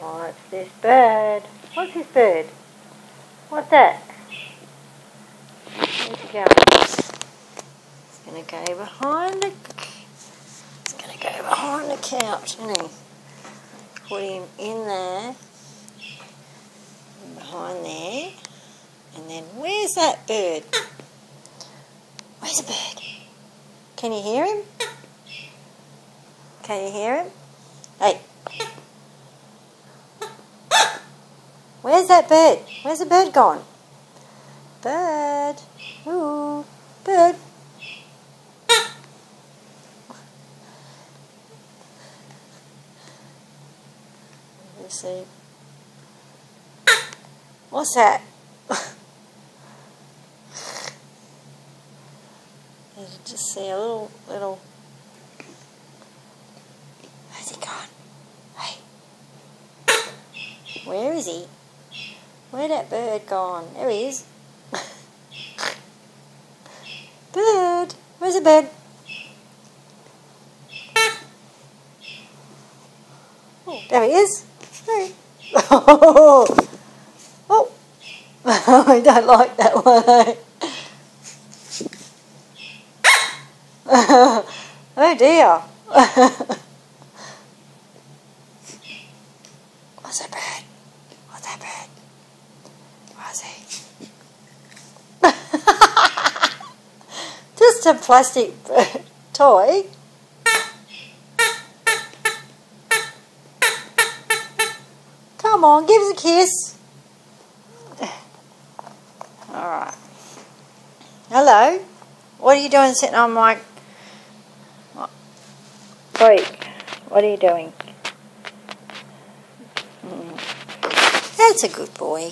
What's this bird? What's this bird? What's that? Where's he going? He's going to go behind the... He's going to go behind the couch, isn't he? Put him in there. Behind there. And then where's that bird? Where's the bird? Can you hear him? Can you hear him? Hey. Where's that bird? Where's the bird gone? Bird. Ooh. Bird. Let's see. What's that? You just see a little. Where's he gone? Hey. Where is he? Where'd that bird gone? There he is. Bird. Where's the bird? Oh, there he is. There he is. Oh. Oh. I don't like that one, eh? Oh dear. What's that bird? What's that bird? Where's he? Just a plastic toy. Come on, give us a kiss. Alright. Hello. What are you doing sitting on my... Wait, what are you doing? That's a good boy.